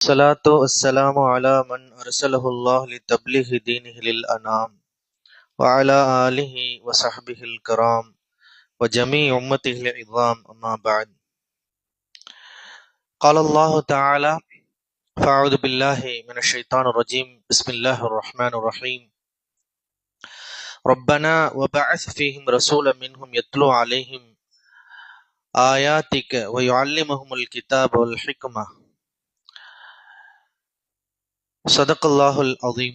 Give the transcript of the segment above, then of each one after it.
الصلاة والسلام على من أرسله الله لتبليغ دينه للأنام وعلى آله وصحبه الكرام وجميع أمته العظام أما بعد. قال الله تعالى: فأعوذ بالله من الشيطان الرجيم. بسم الله الرحمن الرحيم. ربنا وبعث فيهم رسولا منهم يتلو عليهم آياتك ويعلمهم الكتاب والحكمة. صدق الله العظيم.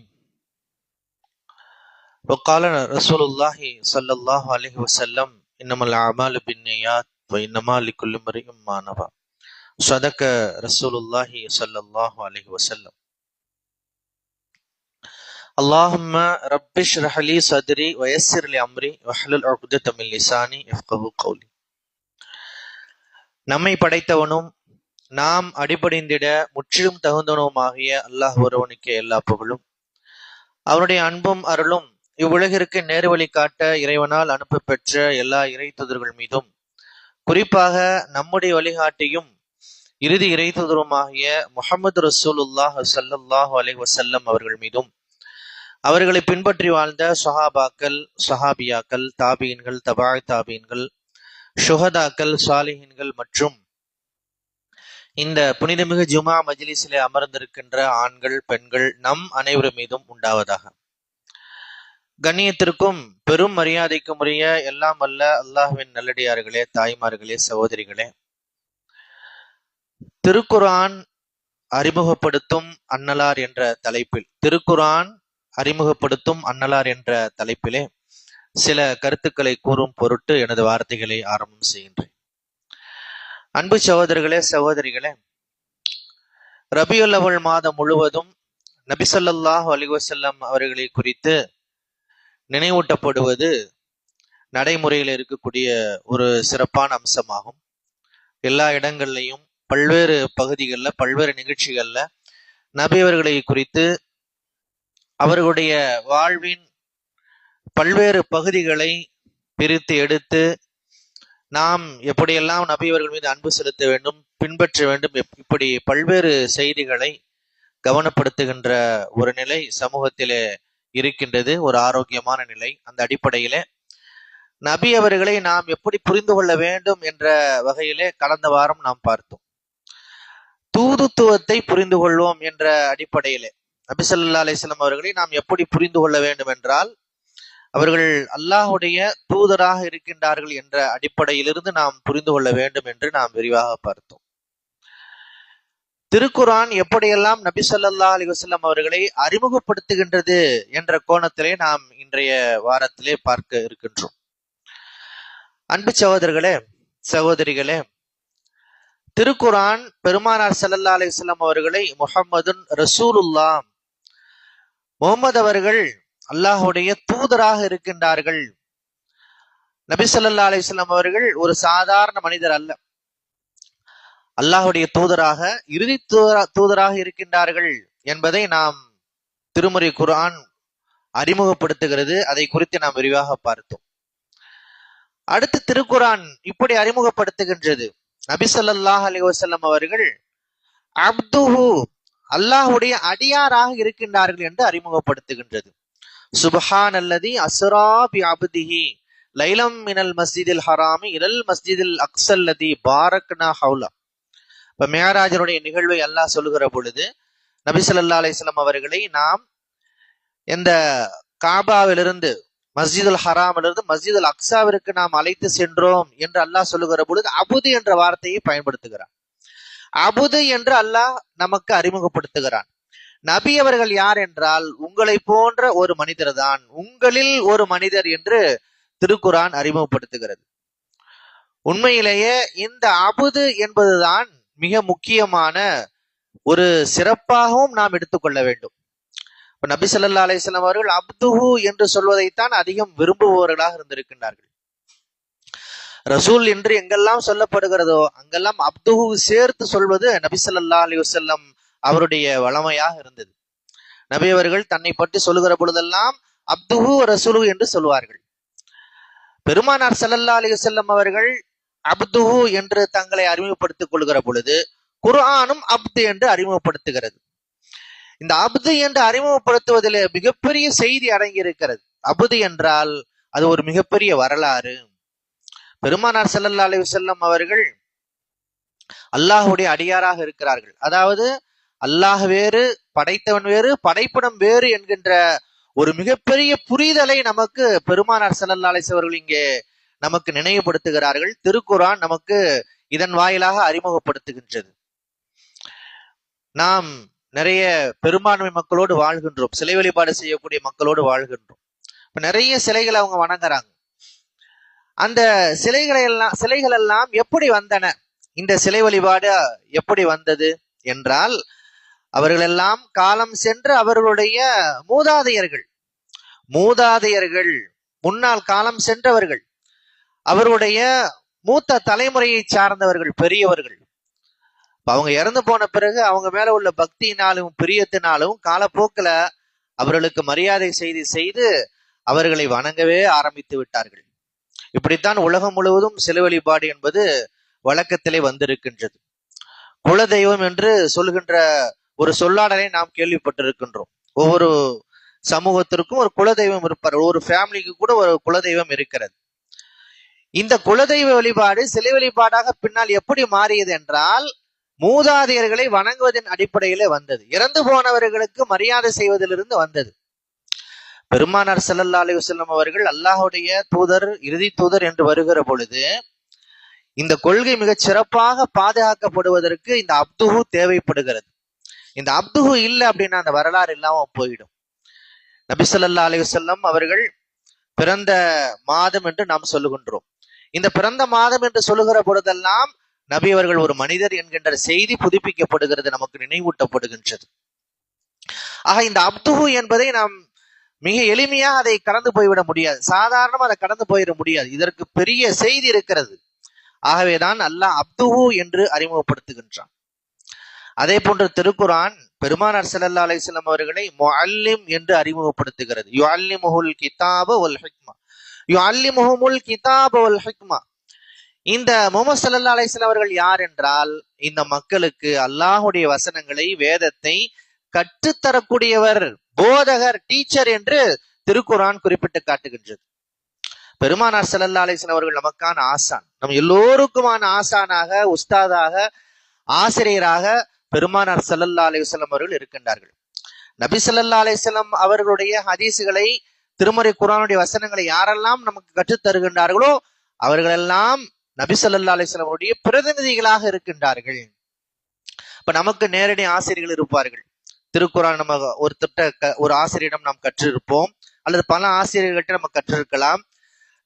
وقال رسول الله صلى الله عليه وسلم: إنما الأعمال بالنيات وإنما لكل امرئ ما نوى. صدق رسول الله صلى الله عليه وسلم. اللهم رب اشرح لي صدري ويسر لي أمري واحلل عقدة من لساني يفقهوا قولي. நம்மை படைத்தவனும் நாம் அடிபணிந்திட முற்றிலும் தகுந்தவனுமாகிய அல்லாஹ் ஒருவனுக்கே எல்லா புகழும். அவனுடைய அன்பும் அருளும் இவ்வுலகிற்கு நேர்வழி காட்ட இறைவனால் அனுப்ப பெற்ற எல்லா இறை தூதர்கள் மீதும், குறிப்பாக நம்முடைய வழிகாட்டியும் இறுதி இறை தூதருமாகிய முஹம்மது ரசூலுல்லாஹ் ஸல்லல்லாஹு அலைஹி வஸல்லம் அவர்கள் மீதும், அவர்களை பின்பற்றி வாழ்ந்த சஹாபாக்கள், சஹாபியாக்கள், தாபீன்கள், தபாய் தாபீன்கள், ஷுஹதாக்கள், சாலிஹீன்கள் மற்றும் இந்த புனிதமிகு ஜுமா மஜ்லிஸிலே அமர்ந்திருக்கின்ற ஆண்கள், பெண்கள் நம் அனைவர் மீதும் உண்டாவதாக. கண்ணியத்திற்கும் பெரும் மரியாதைக்கும் உரிய எல்லாம் வல்ல அல்லாஹ்வின் நல்லடியார்களே, தாய்மார்களே, சகோதரிகளே, திருக்குர்ஆன் அறிமுகப்படுத்தும் அன்னலார் என்ற தலைப்பில் திருக்குர்ஆன் அறிமுகப்படுத்தும் அன்னலார் என்ற தலைப்பிலே சில கருத்துக்களை கூறும் பொருட்டு எனது வார்த்தைகளை ஆரம்பம் செய்கின்றேன். அன்பு சகோதரர்களே, சகோதரிகளே, ரபியுல் அவ்வல் மாதம் முழுவதும் நபி ஸல்லல்லாஹு அலைஹி வஸல்லம் அவர்களை குறித்து நினைவூட்டப்படுவது நடைமுறையில் இருக்கக்கூடிய ஒரு சிறப்பான அம்சமாகும். எல்லா இடங்கள்லையும், பல்வேறு பகுதிகளில், பல்வேறு நிகழ்ச்சிகள்ல நபி அவர்களை குறித்து அவர்களுடைய வாழ்வின் பல்வேறு பகுதிகளை பிரித்து எடுத்து நாம் எப்படியெல்லாம் நபி அவர்கள் மீது அன்பு செலுத்த வேண்டும், பின்பற்ற வேண்டும், இப்படி பல்வேறு செய்திகளை கவனப்படுத்துகின்ற ஒரு நிலை சமூகத்திலே இருக்கின்றது, ஒரு ஆரோக்கியமான நிலை. அந்த அடிப்படையிலே நபி அவர்களை நாம் எப்படி புரிந்து கொள்ள வேண்டும் என்ற வகையிலே கடந்த வாரம் நாம் பார்த்தோம். தூதுத்துவத்தை புரிந்து கொள்வோம் என்ற அடிப்படையிலே நபி ஸல்லல்லாஹு அலைஹி வஸல்லம் அவர்களை நாம் எப்படி புரிந்து கொள்ள வேண்டும் என்றால், அவர்கள் அல்லாஹுடைய தூதராக இருக்கின்றார்கள் என்ற அடிப்படையிலிருந்து நாம் புரிந்து கொள்ள வேண்டும் என்று நாம் விரிவாக பார்த்தோம். திருக்குர்ஆன் எப்படியெல்லாம் நபி ஸல்லல்லாஹு அலைஹி வஸல்லம் அவர்களை அறிமுகப்படுத்துகின்றது என்ற கோணத்திலே நாம் இன்றைய வாரத்திலே பார்க்க இருக்கின்றோம். அன்பு சகோதரர்களே, சகோதரிகளே, திருக்குர்ஆன் பெருமானார் ஸல்லல்லாஹு அலைஹி வஸல்லம் அவர்களை முஹம்மதுன் ரசூலுல்லாஹ், முஹம்மது அவர்கள் அல்லாஹுடைய தூதராக இருக்கின்றார்கள். நபி ஸல்லல்லாஹு அலைஹி வஸல்லம் அவர்கள் ஒரு சாதாரண மனிதர் அல்ல, அல்லாஹுடைய தூதராக, இறுதி தூதராக இருக்கின்றார்கள் என்பதை நாம் திருமறை குர்ஆன் அறிமுகப்படுத்துகிறது. அதை குறித்து நாம் விரிவாக பார்த்தோம். அடுத்து திருக்குர்ஆன் இப்படி அறிமுகப்படுத்துகின்றது, நபி ஸல்லல்லாஹு அலைஹி வஸல்லம் அவர்கள் அப்துஹு, அல்லாஹுடைய அடியாராக இருக்கின்றார்கள் என்று அறிமுகப்படுத்துகின்றது. சுப்ஹானல்லதி அஸ்ரா பி அப்திஹி லைலம் மினல் மஸ்ஜிதில் ஹராமி இலல் மஸ்ஜிதில் அக்ஸல்லதி பாரக்னா ஹவுலா. இப்ப மேராஜனுடைய நிகழ்வை அல்லாஹ் சொல்லுகிற பொழுது நபி ஸல்லல்லாஹு அலைஹி வஸல்லம் அவர்களை நாம் இந்த காபாவிலிருந்து, மஸ்ஜிதுல் ஹராமிலிருந்து மஸ்ஜிதுல் அக்ஸாவிற்கு நாம் அழைத்து சென்றோம் என்று அல்லாஹ் சொல்லுகிற பொழுது அபுது என்ற வார்த்தையை பயன்படுத்துகிறான். அபுது என்று அல்லாஹ் நமக்கு அறிமுகப்படுத்துகிறான். நபி அவர்கள் யார் என்றால், உங்களை போன்ற ஒரு மனிதர் தான், உங்களில் ஒரு மனிதர் என்று திருக்குர்ஆன் அறிமுகப்படுத்துகிறது. உண்மையிலேயே இந்த அபுது என்பதுதான் மிக முக்கியமான ஒரு சிறப்பாகவும் நாம் எடுத்துக்கொள்ள வேண்டும். இப்ப நபி ஸல்லல்லாஹு அலைஹி வஸல்லம் அவர்கள் அப்துஹு என்று சொல்வதைத்தான் அதிகம் விரும்புபவர்களாக இருந்திருக்கின்றார்கள். ரசூல் என்று எங்கெல்லாம் சொல்லப்படுகிறதோ அங்கெல்லாம் அப்துஹு சேர்த்து சொல்வது நபி ஸல்லல்லாஹு அலைஹி வஸல்லம் அவருடைய வளமையாக இருந்தது. நபி அவர்கள் தன்னை பற்றி சொல்லுகிற பொழுதெல்லாம் அப்துஹு ரசூலு என்று சொல்வார்கள். பெருமானார் ஸல்லல்லாஹு அலைஹி வஸல்லம் அவர்கள் அப்துஹு என்று தங்களை அறிமுகப்படுத்திக் கொள்கிற பொழுது குர்ஆனும் அப்து என்று அறிமுகப்படுத்துகிறது. இந்த அப்து என்று அறிமுகப்படுத்துவதில் மிகப்பெரிய செய்தி அடங்கி இருக்கிறது. அப்து என்றால் அது ஒரு மிகப்பெரிய வரலாறு. பெருமானார் ஸல்லல்லாஹு அலைஹி வஸல்லம் அவர்கள் அல்லாஹ்வுடைய அடியாராக இருக்கிறார்கள். அதாவது அல்லாஹ் வேறு, படைத்தவன் வேறு, படைப்பிடம் வேறு என்கின்ற ஒரு மிகப்பெரிய புரிதலை நமக்கு பெருமானார் ஸல்லல்லாஹு அலைஹி வஸல்லம் அவர்கள் இங்கே நமக்கு நினைவுபடுத்துகிறார்கள். திருக்குர்ஆன் நமக்கு இதன் வாயிலாக அறிமுகப்படுத்துகின்றது. நாம் நிறைய பெரும்பான்மை மக்களோடு வாழ்கின்றோம், சிலை வழிபாடு செய்யக்கூடிய மக்களோடு வாழ்கின்றோம். இப்ப நிறைய சிலைகளை அவங்க வணங்குறாங்க. அந்த சிலைகள் எல்லாம் எப்படி வந்தன, இந்த சிலை வழிபாடு எப்படி வந்தது என்றால், அவர்கள் எல்லாம் காலம் சென்று அவர்களுடைய மூதாதையர்கள் முன்னால் காலம் சென்றவர்கள், அவருடைய மூத்த தலைமுறையை சார்ந்தவர்கள், பெரியவர்கள். அவங்க இறந்து போன பிறகு அவங்க மேல உள்ள பக்தியினாலும் பிரியத்தினாலும் காலப்போக்கில் அவர்களுக்கு மரியாதை செய்து அவர்களை வணங்கவே ஆரம்பித்து விட்டார்கள். இப்படித்தான் உலகம் முழுவதும் சிலை வழிபாடு என்பது வழக்கத்திலே வந்திருக்கின்றது. குலதெய்வம் என்று சொல்கின்ற ஒரு சொல்லாடலை நாம் கேள்விப்பட்டிருக்கின்றோம். ஒவ்வொரு சமூகத்திற்கும் ஒரு குலதெய்வம் இருப்பார், ஒவ்வொரு ஃபேமிலிக்கு கூட ஒரு குலதெய்வம் இருக்கிறது. இந்த குலதெய்வ வழிபாடு சிலை வழிபாடாக பின்னால் எப்படி மாறியது என்றால், மூதாதையர்களை வணங்குவதன் அடிப்படையிலே வந்தது. இறந்து போனவர்களுக்கு மரியாதை செய்வதிலிருந்து வந்தது. பெருமானார் ஸல்லல்லாஹு அலைஹி வஸல்லம் அவர்கள் அல்லாஹ்வுடைய தூதர், இறுதி தூதர் என்று வருகிற பொழுது இந்த கொள்கை மிகச் சிறப்பாக பாதுகாக்கப்படுவதற்கு இந்த அப்துஹு தேவைப்படுகிறது. இந்த அப்துஹு இல்லை அப்படின்னா அந்த வரலாறு இல்லாம போயிடும். நபி ஸல்லல்லாஹு அலைஹி வஸல்லம் அவர்கள் பிறந்த மாதம் என்று நாம் சொல்லுகின்றோம். இந்த பிறந்த மாதம் என்று சொல்லுகிற பொழுதெல்லாம் நபி அவர்கள் ஒரு மனிதர் என்கின்ற செய்தி புதுப்பிக்கப்படுகிறது, நமக்கு நினைவூட்டப்படுகின்றது. ஆக இந்த அப்துஹு என்பதை நாம் மிக எளிமையாக அதை கடந்து போய்விட முடியாது, சாதாரணமாக அதை கடந்து போயிட முடியாது. இதற்கு பெரிய செய்தி இருக்கிறது. ஆகவேதான் அல்லாஹ் அப்துஹு என்று அறிமுகப்படுத்துகின்றான். அதே போன்று திருக்குர்ஆன் பெருமானார் ஸல்லல்லாஹு அலைஹி வஸல்லம் அவர்களை முஅல்லிம் என்று அறிமுகப்படுத்துகிறது. யுஅல்லிமுஹுல் கிதாப வல் ஹிக்மா, யுஅல்லிமுஹுமுல் கிதாப வல் ஹிக்மா. இந்த முஹம்மது ஸல்லல்லாஹு அலைஹி வஸல்லம் அவர்கள் யார் என்றால், இந்த மக்களுக்கு அல்லாஹ்வுடைய வசனங்களை, வேதத்தை கற்றுத்தரக்கூடியவர், போதகர், டீச்சர் என்று திருக்குர்ஆன் குறிப்பிட்டு காட்டுகின்றது. பெருமானார் ஸல்லல்லாஹு அலைஹி வஸல்லம் அவர்கள் நமக்கான ஆசான், நம் எல்லோருக்குமான ஆசானாக, உஸ்தாதாக, ஆசிரியராக பெருமானார் ஸல்லல்லாஹு அலைஹி வஸல்லம் அவர்கள் இருக்கின்றார்கள். நபி ஸல்லல்லாஹு அலைஹி வஸல்லம் அவர்களுடைய ஹதீசுகளை, திருமறை குர்ஆனுடைய வசனங்களை யாரெல்லாம் நமக்கு கற்றுத் தருகின்றார்களோ அவர்களெல்லாம் நபி ஸல்லல்லாஹு அலைஹி வஸல்லம் அவருடைய பிரதிநிதிகளாக இருக்கின்றார்கள். இப்ப நமக்கு நேரடி ஆசிரியர்கள் இருப்பார்கள். திருக்குர்ஆன் நம்ம ஒரு ஆசிரியரிடம் நாம் கற்றிருப்போம், அல்லது பல ஆசிரியர்கள்ட்ட நம்ம கற்றிருக்கலாம்.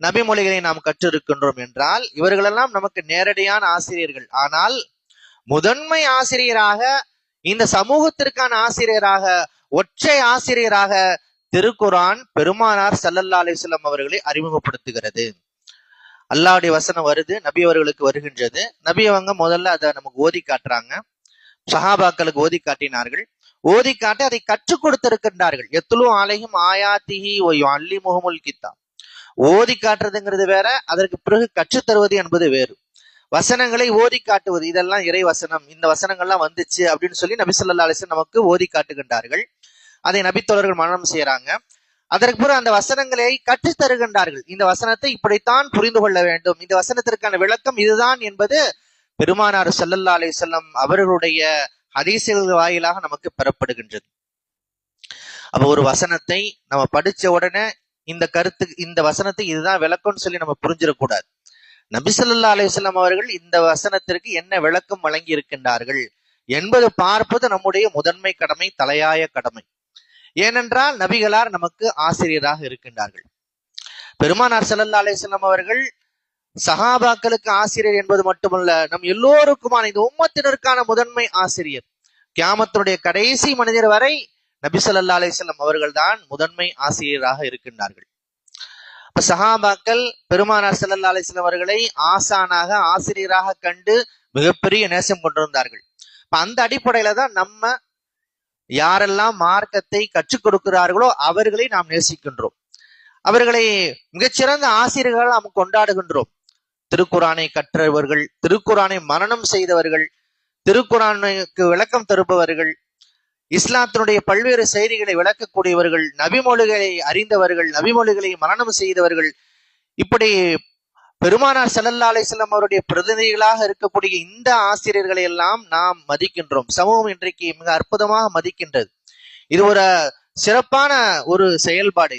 நபிமொழிகளை நாம் கற்றிருக்கின்றோம் என்றால் இவர்களெல்லாம் நமக்கு நேரடியான ஆசிரியர்கள். ஆனால் முதன்மை ஆசிரியராக, இந்த சமூகத்திற்கான ஆசிரியராக, ஒற்றை ஆசிரியராக திருக்குர்ஆன் பெருமானார் ஸல்லல்லாஹு அலைஹி வஸல்லம் அவர்களை அறிமுகப்படுத்துகிறது. அல்லாஹ்வுடைய வசனம் வருது, நபி அவர்களுக்கு வருகின்றது. நபி அவங்க முதல்ல அதை நமக்கு ஓதி காட்டுறாங்க, சஹாபாக்களுக்கு ஓதி காட்டினார்கள். ஓதி காட்டி அதை கற்றுக் கொடுத்திருக்கின்றார்கள். யத்லு அலைஹிம் ஆயாத்திஹி வ யுஅல்லிமுஹுமுல் கிதாப். ஓதி காட்டுறதுங்கிறது வேற, அதற்கு பிறகு கற்றுத் தருவது என்பது வேறு. வசனங்களை ஓதி காட்டுவது, இதெல்லாம் இறை வசனம், இந்த வசனங்கள்லாம் வந்துச்சு அப்படின்னு சொல்லி நபி ஸல்லல்லாஹு அலைஹி வஸல்லம் நமக்கு ஓதி காட்டுகின்றார்கள். அதை நபித்தோழர்கள் மனனம் செய்யறாங்க. அதற்கு பிறகு அந்த வசனங்களை கற்றுத் தருகின்றார்கள். இந்த வசனத்தை இப்படித்தான் புரிந்து கொள்ள வேண்டும், இந்த வசனத்திற்கான விளக்கம் இதுதான் என்பது பெருமானார் ஸல்லல்லாஹு அலைஹி வஸல்லம் அவர்களுடைய ஹதீஸ்கள் வாயிலாக நமக்கு பெறப்படுகின்றது. அப்ப ஒரு வசனத்தை நம்ம படிச்ச உடனே இந்த வசனத்துக்கு இதுதான் விளக்கம்னு சொல்லி நம்ம புரிஞ்சிடக்கூடாது. நபி ஸல்லல்லாஹு அலைஹி வஸல்லம் அவர்கள் இந்த வசனத்திற்கு என்ன விளக்கம் வழங்கி இருக்கின்றார்கள் என்பது பார்ப்பது நம்முடைய முதன்மை கடமை, தலையாய கடமை. ஏனென்றால் நபிகளார் நமக்கு ஆசிரியராக இருக்கின்றார்கள். பெருமானார் ஸல்லல்லாஹு அலைஹி வஸல்லம் அவர்கள் சஹாபாக்களுக்கு ஆசிரியர் என்பது மட்டுமல்ல, நம் எல்லோருக்குமான, இந்த உம்மத்தினருக்கான முதன்மை ஆசிரியர். கியாமத்தினுடைய கடைசி மனிதர் வரை நபி ஸல்லல்லாஹு அலைஹி வஸல்லம் அவர்கள் தான் முதன்மை ஆசிரியராக இருக்கின்றார்கள். இப்ப சஹாபாக்கள் பெருமானார் ஸல்லல்லாஹு அலைஹி வஸல்லம் அவர்களை ஆசானாக, ஆசிரியராக கண்டு மிகப்பெரிய நேசம் கொண்டிருந்தார்கள். அந்த அடிப்படையில தான் நம்ம யாரெல்லாம் மார்க்கத்தை கற்றுக் கொடுக்கிறார்களோ அவர்களை நாம் நேசிக்கின்றோம், அவர்களை மிகச்சிறந்த ஆசிரியர்கள் நாம் கொண்டாடுகின்றோம். திருக்குர்ஆனை கற்றவர்கள், திருக்குர்ஆனை மனனம் செய்தவர்கள், திருக்குரானுக்கு விளக்கம் தருபவர்கள், இஸ்லாத்தினுடைய பல்வேறு செய்திகளை விளக்கக்கூடியவர்கள், நபிமொழிகளை அறிந்தவர்கள், நபிமொழிகளை மனனம் செய்தவர்கள், இப்படி பெருமானார் ஸல்லல்லாஹு அலைஹி வஸல்லம் அவருடைய பிரதிநிதிகளாக இருக்கக்கூடிய இந்த ஆசிரியர்களை எல்லாம் நாம் மதிக்கின்றோம். சமூகம் இன்றைக்கு மிக அற்புதமாக மதிக்கின்றது. இது ஒரு சிறப்பான ஒரு செயல்பாடு.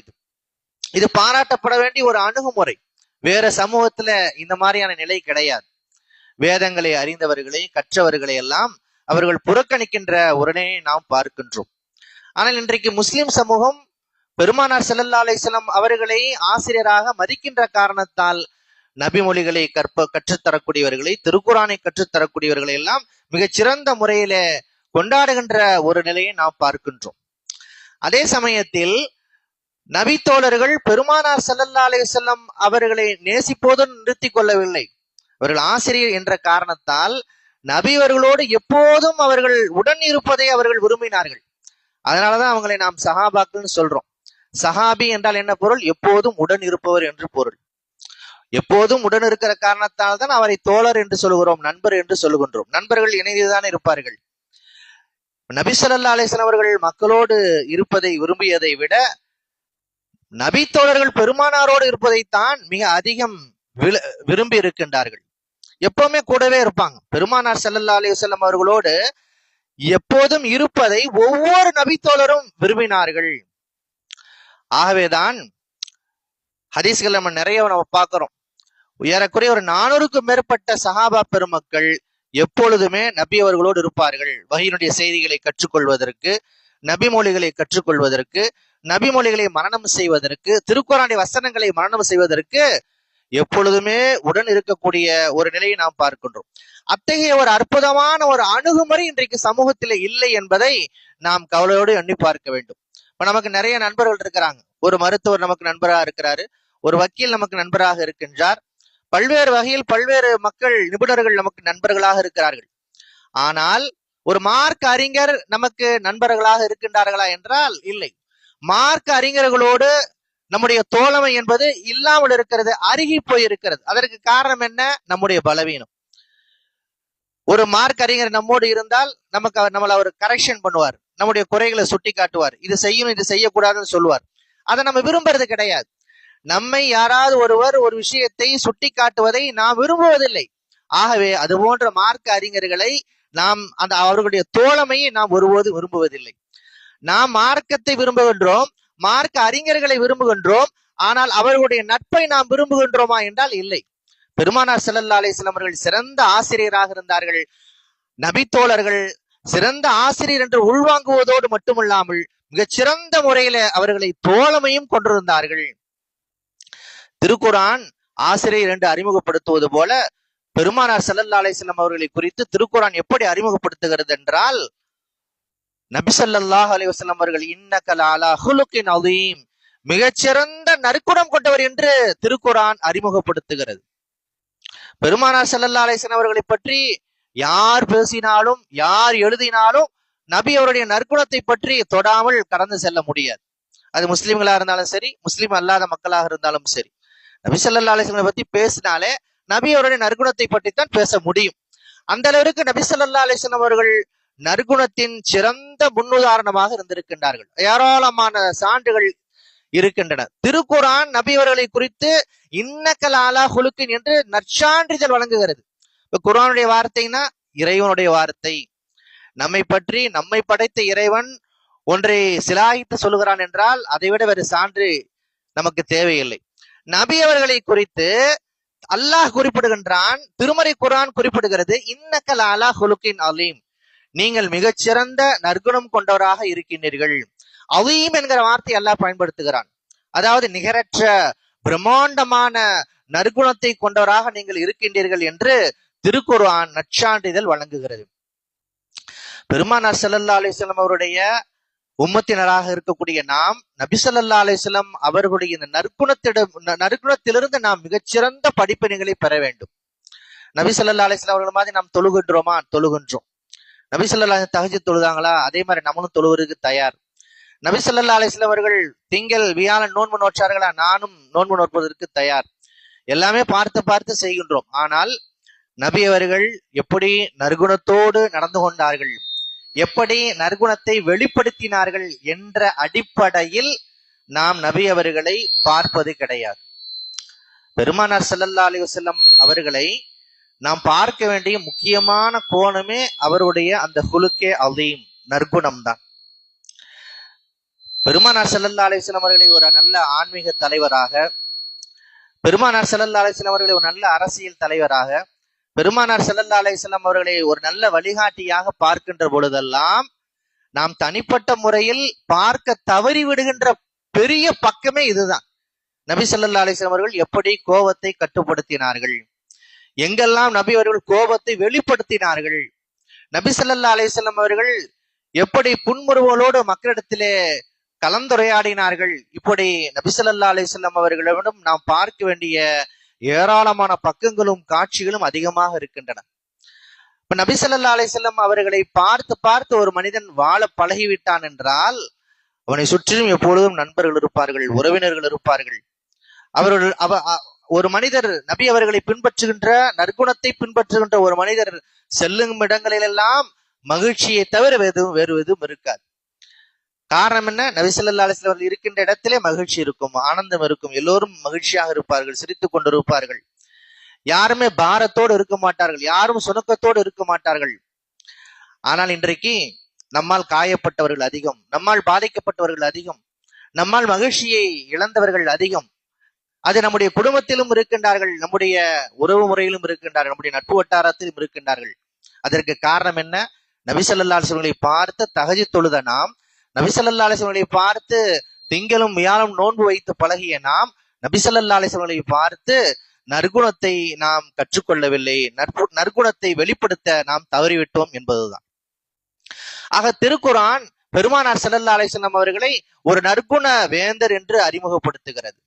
இது பாராட்டப்பட வேண்டிய ஒரு அணுகுமுறை. வேற சமூகத்துல இந்த மாதிரியான நிலை கிடையாது. வேதங்களை அறிந்தவர்களை, கற்றவர்களை எல்லாம் அவர்கள் புறக்கணிக்கின்ற ஒரு நிலையை நாம் பார்க்கின்றோம். ஆனால் இன்றைக்கு முஸ்லிம் சமூகம் பெருமானார் ஸல்லல்லாஹு அலைஹி வஸல்லம் அவர்களை ஆசிரியராக மதிக்கின்ற காரணத்தால் நபிமொழிகளை கற்றுத்தரக்கூடியவர்களை, திருக்குரானை கற்றுத்தரக்கூடியவர்களை எல்லாம் மிகச்சிறந்த முறையில கொண்டாடுகின்ற ஒரு நிலையை நாம் பார்க்கின்றோம். அதே சமயத்தில் நபித்தோழர்கள் பெருமானார் ஸல்லல்லாஹு அலைஹி வஸல்லம் அவர்களை நேசிப்போதும் நிறுத்திக் கொள்ளவில்லை. அவர்கள் ஆசிரியர் என்ற காரணத்தால் நபிவர்களோடு எப்போதும் அவர்கள் உடன் இருப்பதை அவர்கள் விரும்பினார்கள். அதனாலதான் அவங்களை நாம் சஹாபாக்கள்னு சொல்றோம். சஹாபி என்றால் என்ன பொருள்? எப்போதும் உடன் இருப்பவர் என்று பொருள். எப்போதும் உடன் இருக்கிற காரணத்தால் தான் அவரை தோழர் என்று சொல்கிறோம், நண்பர் என்று சொல்லுகின்றோம். நண்பர்கள் இணைந்துதான் இருப்பார்கள். நபி ஸல்லல்லாஹு அலைஹி வஸல்லம் அவர்கள் மக்களோடு இருப்பதை விரும்பியதை விட நபி தோழர்கள் பெருமானாரோடு இருப்பதைத்தான் மிக அதிகம் விரும்பி இருக்கின்றார்கள். எப்பவுமே கூடவே இருப்பாங்க. பெருமானார் ஸல்லல்லாஹு அலைஹி வஸல்லம் அவர்களோடு எப்போதும் இருப்பதை ஒவ்வொரு நபி தோழரும் விரும்பினார்கள். ஆகவேதான் ஹதீஸ்கள் நம்ம நிறைய பார்க்கிறோம். ஏறக்குறைய ஒரு 400க்கும் மேற்பட்ட சஹாபா பெருமக்கள் எப்பொழுதுமே நபி அவர்களோடு இருப்பார்கள். வஹீனுடைய செய்திகளை கற்றுக்கொள்வதற்கு, நபிமொழிகளை கற்றுக்கொள்வதற்கு, நபிமொழிகளை மனனம் செய்வதற்கு, திருக்குரானுடைய வசனங்களை மனனம் செய்வதற்கு எப்பொழுதுமே உடன் இருக்கக்கூடிய ஒரு நிலையை நாம் பார்க்கின்றோம். அத்தகைய ஒரு அற்புதமான ஒரு அணுகுமுறை இன்றைக்கு சமூகத்தில் இல்லை என்பதை நாம் கவலையோடு எண்ணி பார்க்க வேண்டும். இப்ப நமக்கு நிறைய நண்பர்கள் இருக்கிறாங்க. ஒரு மருத்துவர் நமக்கு நண்பராக இருக்கிறாரு, ஒரு வக்கீல் நமக்கு நண்பராக இருக்கின்றார், பல்வேறு வகையில் பல்வேறு மக்கள், நிபுணர்கள் நமக்கு நண்பர்களாக இருக்கிறார்கள். ஆனால் ஒரு மார்க் அறிஞர் நமக்கு நண்பர்களாக இருக்கின்றார்களா என்றால் இல்லை. மார்க் அறிஞர்களோடு நம்முடைய தோழமை என்பது இல்லாமல் இருக்கிறது, அருகி போயிருக்கிறது. அதற்கு காரணம் என்ன? நம்முடைய பலவீனம். ஒரு மார்க் அறிஞர் நம்மோடு இருந்தால் நம்மளை அவர் கரெக்ஷன் பண்ணுவார், நம்முடைய குறைகளை சுட்டி காட்டுவார், இது செய்யணும் இது செய்யக்கூடாதுன்னு சொல்லுவார். அதை நம்ம விரும்புறது கிடையாது. நம்மை யாராவது ஒருவர் ஒரு விஷயத்தை சுட்டி காட்டுவதை நாம் விரும்புவதில்லை. ஆகவே அது போன்ற மார்க்க அறிஞர்களை நாம் அவர்களுடைய தோழமையை நாம் ஒருபோது விரும்புவதில்லை. நாம் மார்க்கத்தை விரும்புகின்றோம், மார்க்க அறிஞர்களை விரும்புகின்றோம். ஆனால் அவர்களுடைய நட்பை நாம் விரும்புகின்றோமா என்றால் இல்லை. பெருமானார் ஸல்லல்லாஹு அலைஹி வஸல்லம் அவர்கள் சிறந்த ஆசிரியராக இருந்தார்கள். நபித்தோழர்கள் சிறந்த ஆசிரியர் என்று உள்வாங்குவதோடு மட்டுமல்லாமல் மிகச்சிறந்த முறையில அவர்களை தோழமையும் கொண்டிருந்தார்கள். திருக்குரான் ஆசிரியர் என்று அறிமுகப்படுத்துவது போல பெருமானார் ஸல்லல்லாஹு அலைஹி வஸல்லம் அவர்களை குறித்து திருக்குரான் எப்படி அறிமுகப்படுத்துகிறது என்றால், நபி ஸல்லல்லாஹு அலைஹி வஸல்லம் அவர்கள் இன்னக லஅலா ஹுலுகின் அதீம், மிகச்சிறந்த நற்குணம் கொண்டவர் என்று திருக்குரான் அறிமுகப்படுத்துகிறது. பெருமானார் ஸல்லல்லாஹு அலைஹி வஸல்லம் அவர்களை பற்றி யார் பேசினாலும், யார் எழுதினாலும் நபி அவருடைய நற்குணத்தை பற்றி தொடாமல் கடந்து செல்ல முடியாது. அது முஸ்லிம்களா இருந்தாலும் சரி, முஸ்லிம் அல்லாத மக்களாக இருந்தாலும் சரி. நபி ஸல்லல்லாஹு அலைஹி வஸல்லம் பத்தி பேசினாலே நபி அவருடைய நற்குணத்தை பற்றி தான் பேச முடியும். அந்த அளவிற்கு நபி ஸல்லல்லாஹு அலைஹி வஸல்லம் அவர்கள் நற்குணத்தின் சிறந்த முன்னுதாரணமாக இருந்திருக்கின்றார்கள். ஏராளமான சான்றுகள் இருக்கின்றன. திருக்குரான் நபி அவர்களை குறித்து இன்னக லஅலா ஹுலுகின் என்று நற்சான்றிதழ் வழங்குகிறது. இப்ப குர்ஆனுடைய வார்த்தைனா இறைவனுடைய வார்த்தை. நம்மை பற்றி, நம்மை படைத்த இறைவன் ஒன்றை சிலாகித்து சொல்லுகிறான் என்றால் அதை விட வேறு சான்று நமக்கு தேவையில்லை. நபி அவர்களை குறித்து அல்லாஹ் குறிப்பிடுகின்றான், திருமறை குர்ஆன் குறிப்பிடுகிறது, இன்னக லஅலா ஹுலுகின் அலீம், நீங்கள் மிகச்சிறந்த நற்குணம் கொண்டவராக இருக்கின்றீர்கள். அலீம் என்கிற வார்த்தை அல்லாஹ் பயன்படுத்துகிறான். அதாவது நிகரற்ற பிரம்மாண்டமான நற்குணத்தை கொண்டவராக நீங்கள் இருக்கின்றீர்கள் என்று திருக்குர்ஆன் நற்சான்றிதழ் வழங்குகிறது. பெருமானார் ஸல்லல்லாஹு அலைஹி வஸல்லம் அவருடைய உம்மத்தினராக இருக்கக்கூடிய நாம் நபி ஸல்லல்லாஹு அலைஹி வஸல்லம் அவர்களுடைய இந்த நற்குணத்திலிருந்து நாம் மிகச்சிறந்த படிப்பினைகளை பெற வேண்டும். நபி ஸல்லல்லாஹு அலைஹி வஸல்லம் அவர்கள் மாதிரி நாம் தொழுகின்றோமா? தொழுகின்றோம். நபி ஸல்லல்லாஹு அலைஹி தஹஜ்ஜுத் தொழுதாங்களா? அதே மாதிரி நம்மளும் தொழுவதற்கு தயார். நபி ஸல்லல்லாஹு அலைஹி வஸல்லம் அவர்கள் திங்கள் வியாழன் நோன்பு நோற்றார்களா? நானும் நோன்பு நோற்பதற்கு தயார். எல்லாமே பார்த்து பார்த்து செய்கின்றோம். ஆனால் நபி அவர்கள் எப்படி நற்குணத்தோடு நடந்து கொண்டார்கள், எப்படி நற்குணத்தை வெளிப்படுத்தினார்கள் என்ற அடிப்படையில் நாம் நபி அவர்களை பார்ப்பது கிடையாது. பெருமானார் ஸல்லல்லாஹு அலைஹி வஸல்லம் அவர்களை நாம் பார்க்க வேண்டிய முக்கியமான கோணமே அவருடைய அந்த ஹுலுக்கே அலீம், நற்குணம் தான். பெருமானார் ஸல்லல்லாஹு அலைஹி வஸல்லம் அவர்களை ஒரு நல்ல ஆன்மீக தலைவராக, பெருமானார் ஸல்லல்லாஹு அலைஹி வஸல்லம் அவர்களை ஒரு நல்ல அரசியல் தலைவராக, பெருமானார் ஸல்லல்லாஹு அலைஹி வஸல்லம் அவர்களை ஒரு நல்ல வழிகாட்டியாக பார்க்கின்ற பொழுதெல்லாம் நாம் தனிப்பட்ட முறையில் பார்க்க தவறி விடுகின்ற பெரிய பக்கமே இதுதான். நபி ஸல்லல்லாஹு அலைஹி வஸல்லம் அவர்கள் எப்படி கோபத்தை கட்டுப்படுத்தினார்கள், எங்கெல்லாம் நபி அவர்கள் கோபத்தை வெளிப்படுத்தினார்கள், நபி ஸல்லல்லாஹு அலைஹி வஸல்லம் அவர்கள் எப்படி புன்முறுவலோடு மக்களிடத்திலே கலந்துரையாடினார்கள். இப்படி நபி ஸல்லல்லாஹு அலைஹி வஸல்லம் அவர்களிடம் நாம் பார்க்க வேண்டிய ஏராளமான பக்கங்களும் காட்சிகளும் அதிகமாக இருக்கின்றன. இப்ப நபி ஸல்லல்லாஹு அலைஹி வஸல்லம் அவர்களை பார்த்து பார்த்து ஒரு மனிதன் வாழ பழகிவிட்டான் என்றால் அவனை சுற்றிலும் எப்பொழுதும் நண்பர்கள் இருப்பார்கள், உறவினர்கள் இருப்பார்கள். அவர்கள் ஒரு மனிதர் நபி அவர்களை பின்பற்றுகின்ற, நற்குணத்தை பின்பற்றுகின்ற ஒரு மனிதர் செல்லும் இடங்களிலெல்லாம் மகிழ்ச்சியை தவிர வேறு எதுவும் இருக்காது. காரணம் என்ன? நபி ஸல்லல்லாஹு அலைஹி வஸல்லம் இருக்கின்ற இடத்திலே மகிழ்ச்சி இருக்கும், ஆனந்தம் இருக்கும், எல்லோரும் மகிழ்ச்சியாக இருப்பார்கள், சிரித்துக் கொண்டிருப்பார்கள். யாருமே பாரத்தோடு இருக்க மாட்டார்கள், யாரும் சுணக்கத்தோடு இருக்க மாட்டார்கள். ஆனால் இன்றைக்கு நம்மால் காயப்பட்டவர்கள் அதிகம், நம்மால் பாதிக்கப்பட்டவர்கள் அதிகம், நம்மால் மகிழ்ச்சியை இழந்தவர்கள் அதிகம். அது நம்முடைய குடும்பத்திலும் இருக்கின்றார்கள், நம்முடைய உறவு முறையிலும் இருக்கின்றார்கள், நம்முடைய நட்பு வட்டாரத்திலும் இருக்கின்றார்கள். அதற்கு காரணம் என்ன? நபி ஸல்லல்லாஹு அலைஹி வஸல்லம் பார்த்து தஹஜ்ஜுத் தொழுத நாம், நபி ஸல்லல்லாஹு அலைஹி வஸல்லம் பார்த்து திங்களும் வியாழம் நோன்பு வைத்து பழகிய நாம், நபி ஸல்லல்லாஹு அலைஹி வஸல்லம் பார்த்து நற்குணத்தை நாம் கற்றுக்கொள்ளவில்லை, நற்குணத்தை வெளிப்படுத்த நாம் தவறிவிட்டோம் என்பதுதான். ஆக திருக்குர்ஆன் பெருமானார் ஸல்லல்லாஹு அலைஹி வஸல்லம் அவர்களை ஒரு நற்குண வேந்தர் என்று அறிமுகப்படுத்துகிறது.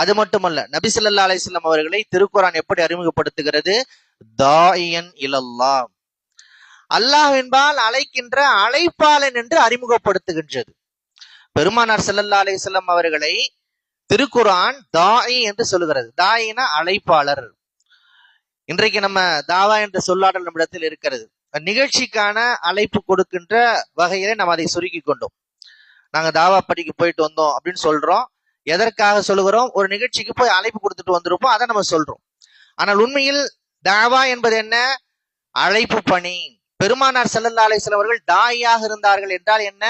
அது மட்டுமல்ல, நபி ஸல்லல்லாஹு அலைஹி வஸல்லம் அவர்களை திருக்குர்ஆன் எப்படி அறிமுகப்படுத்துகிறது? தாயியன் இலல்லாஹ், அல்லாஹ்வின்பால் அழைக்கின்ற அழைப்பாளன் என்று அறிமுகப்படுத்துகின்றது. பெருமானார் ஸல்லல்லாஹு அலைஹி வஸல்லம் அவர்களை திருக்குர்ஆன் தாயி என்று சொல்லுகிறது. தாயினா அழைப்பாளர். இன்றைக்கு நம்ம தாவா என்ற சொல்லாடல் நம்மிடத்தில் இருக்கிறது. நிகழ்ச்சிக்கான அழைப்பு கொடுக்கின்ற வகையிலே நம்ம அதை சுருக்கி கொண்டோம். நாங்க தாவா படிக்கு போயிட்டு வந்தோம் அப்படின்னு சொல்றோம். எதற்காக சொல்லுகிறோம்? ஒரு நிகழ்ச்சிக்கு போய் அழைப்பு கொடுத்துட்டு வந்திருப்போம், அதை நம்ம சொல்றோம். ஆனால் உண்மையில் தாவா என்பது என்ன? அழைப்பு பணி. பெருமானார் ஸல்லல்லாஹு அலைஹி வஸல்லம் அவர்கள் தாயியாக இருந்தார்கள் என்றால் என்ன?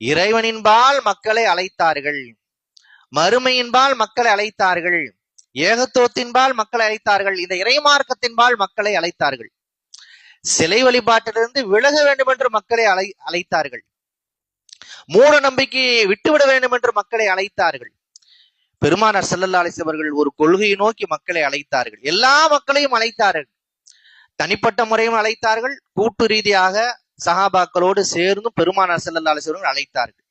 இறைவனின்பால் மக்களை அழைத்தார்கள், மறுமையின்பால் மக்களை அழைத்தார்கள், ஏகத்துவத்தின்பால் மக்களை அழைத்தார்கள், இந்த இறைமார்க்கத்தின்பால் மக்களை அழைத்தார்கள், சிலை வழிபாட்டிலிருந்து விலக வேண்டும் என்று மக்களை அழைத்தார்கள், மூட நம்பிக்கையை விட்டுவிட வேண்டும் என்று மக்களை அழைத்தார்கள். பெருமானார் ஸல்லல்லாஹு அலைஹி வஸல்லம் அவர்கள் ஒரு கொள்கையை நோக்கி மக்களை அழைத்தார்கள். எல்லா மக்களையும் அழைத்தார்கள், தனிப்பட்ட முறையும் அழைத்தார்கள், கூட்டு ரீதியாக சஹாபாக்களோடு சேர்ந்து பெருமானார் ஸல்லல்லாஹு அலைஹி வஸல்லம் அழைத்தார்கள்.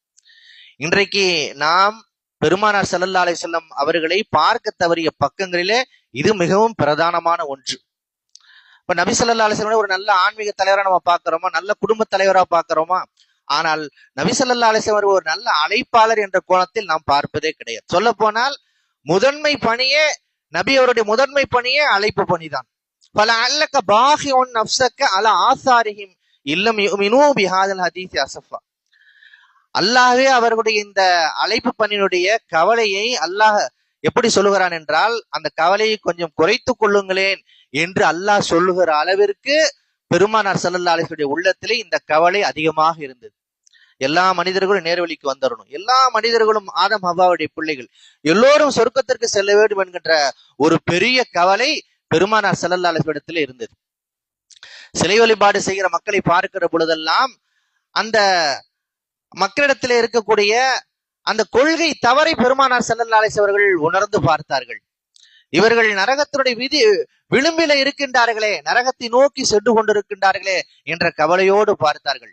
இன்றைக்கு நாம் பெருமானார் ஸல்லல்லாஹு அலைஹி வஸல்லம் அவர்களை பார்க்க தவறிய பக்கங்களிலே இது மிகவும் பிரதானமான ஒன்று. இப்ப நபி ஸல்லல்லாஹு அலைஹி வஸல்லம் ஒரு நல்ல ஆன்மீக தலைவரா நம்ம பார்க்கிறோமா? நல்ல குடும்ப தலைவரா பார்க்கிறோமா? ஆனால் நபி ஸல்லல்லாஹு அலைஹி வஸல்லம் ஒரு நல்ல அழைப்பாளர் என்ற கோணத்தில் நாம் பார்ப்பதே கிடையாது. சொல்ல போனால் முதன்மை பணியே, நபி அவருடைய முதன்மை பணியே அழைப்பு பணிதான். பல அல்லக்க பாகிஉன் நஃப்ஸக அலா ஆசாரிஹிம் இல்லம் யுமினூ பிஹாதல் ஹதீஸ் அஸஃபா. அல்லாஹ்வே அவர்களுடைய இந்த அழைப்பு பணியினுடைய கவலையை அல்லாஹ் எப்படி சொல்லுகிறான் என்றால், அந்த கவலையை கொஞ்சம் குறைத்துக் கொள்ளுங்களேன் என்று அல்லாஹ் சொல்லுகிற அளவிற்கு பெருமானார் ஸல்லல்லாஹு அலைஹி வஸல்லம் உள்ளத்திலே இந்த கவலை அதிகமாக இருந்தது. எல்லா மனிதர்களும் நேர்வழிக்கு வந்துடணும், எல்லா மனிதர்களும் ஆதம் ஹவ்வாவுடைய பிள்ளைகள், எல்லோரும் சொர்க்கத்திற்கு செல்ல வேண்டும் என்கின்ற ஒரு பெரிய கவலை பெருமானார் ஸல்லல்லாஹு அலைஹி வஸல்லம் இடத்திலே இருந்தது. சிலை வழிபாடு செய்கிற மக்களை பார்க்கிற பொழுதெல்லாம் அந்த மக்களிடத்திலே இருக்கக்கூடிய அந்த கொள்கை தவறை பெருமானார் ஸல்லல்லாஹு அலைஹி வஸல்லம் அவர்கள் உணர்ந்து பார்த்தார்கள். இவர்கள் நரகத்தினுடைய விளிம்பில இருக்கின்றார்களே, நரகத்தை நோக்கி சென்று கொண்டிருக்கின்றார்களே என்ற கவலையோடு பார்த்தார்கள்.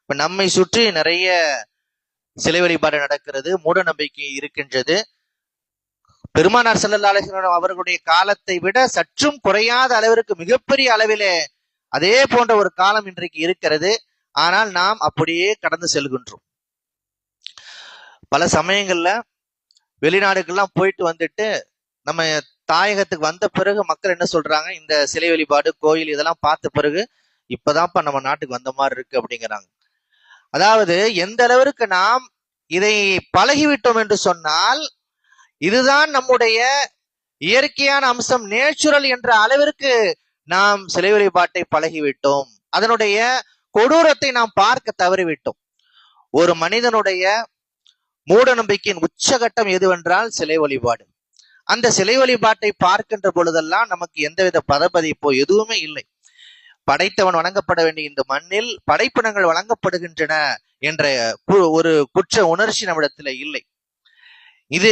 இப்ப நம்மை சுற்றி நிறைய சிலை வழிபாடு நடக்கிறது, மூட நம்பிக்கை இருக்கின்றது. பெருமானார் ஸல்லல்லாஹு அலைஹி வஸல்லம் அவர்களுடைய காலத்தை விட சற்றும் குறையாத அளவிற்கு மிகப்பெரிய அளவிலே அதே போன்ற ஒரு காலம் இன்றைக்கு இருக்கிறது. ஆனால் நாம் அப்படியே கடந்து செல்கின்றோம். பல சமயங்கள்ல வெளிநாடுகள்லாம் போயிட்டு வந்துட்டு நம்ம தாயகத்துக்கு வந்த பிறகு மக்கள் என்ன சொல்றாங்க, இந்த சிலை வழிபாடு கோயில் இதெல்லாம் பார்த்த பிறகு இப்பதான்ப்பா நம்ம நாட்டுக்கு வந்த மாதிரி இருக்கு அப்படிங்கிறாங்க. அதாவது எந்த அளவிற்கு நாம் இதை பழகிவிட்டோம் என்று சொன்னால், இதுதான் நம்முடைய இயற்கையான அம்சம், நேச்சுரல் என்ற அளவிற்கு நாம் சிலை வழிபாட்டை பழகிவிட்டோம். அதனுடைய கொடூரத்தை நாம் பார்க்க தவறிவிட்டோம். ஒரு மனிதனுடைய மூட நம்பிக்கையின் உச்சகட்டம் எதுவென்றால் சிலை வழிபாடு. அந்த சிலை வழிபாட்டை பார்க்கின்ற பொழுதெல்லாம் நமக்கு எந்தவித பதபதிப்போ எதுவுமே இல்லை. படைத்தவன் வணங்கப்பட வேண்டிய இந்த மண்ணில் படைப்பினங்கள் வழங்கப்படுகின்றன என்ற ஒரு குற்ற உணர்ச்சி நம்மிடத்துல இல்லை. இது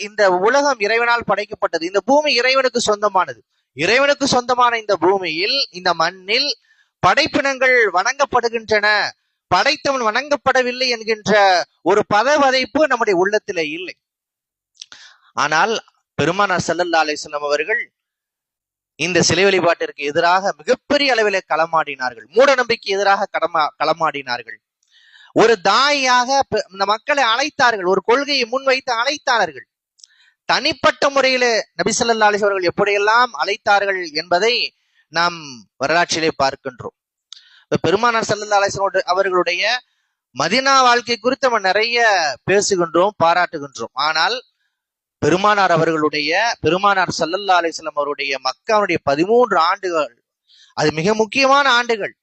இந்த உலகம் இறைவனால் படைக்கப்பட்டது. இந்த பூமி இறைவனுக்கு சொந்தமானது. இறைவனுக்கு சொந்தமான இந்த பூமியில், இந்த மண்ணில் படைப்பினங்கள் வணங்கப்படுகின்றன, படைத்தவன் வணங்கப்படவில்லை என்கின்ற ஒரு பதவதைப்பு நம்முடைய உள்ளத்திலே இல்லை. ஆனால் பெருமானார் ஸல்லல்லாஹு அலைஹி வஸல்லம் அவர்கள் இந்த சிலை வழிபாட்டிற்கு எதிராக மிகப்பெரிய அளவிலே களமாடினார்கள். மூட நம்பிக்கை எதிராக களமாடினார்கள். ஒரு தாயாக இந்த மக்களை அழைத்தார்கள். ஒரு கொள்கையை முன்வைத்து அழைத்தார்கள். தனிப்பட்ட முறையிலே நபி ஸல்லல்லாஹு அலைஹி அவர்கள் எப்படியெல்லாம் அழைத்தார்கள் என்பதை நாம் வரலாற்றிலே பார்க்கின்றோம். பெருமானார் ஸல்லல்லாஹு அலைஹி அவர்களுடைய மதீனா வாழ்க்கை குறித்து நம்ம நிறைய பேசுகின்றோம், பாராட்டுகின்றோம். ஆனால் பெருமானார் ஸல்லல்லாஹு அலைஹி வஸல்லம் அவருடைய மக்காவுடைய 13 ஆண்டுகள், அது மிக முக்கியமான ஆண்டுகள்.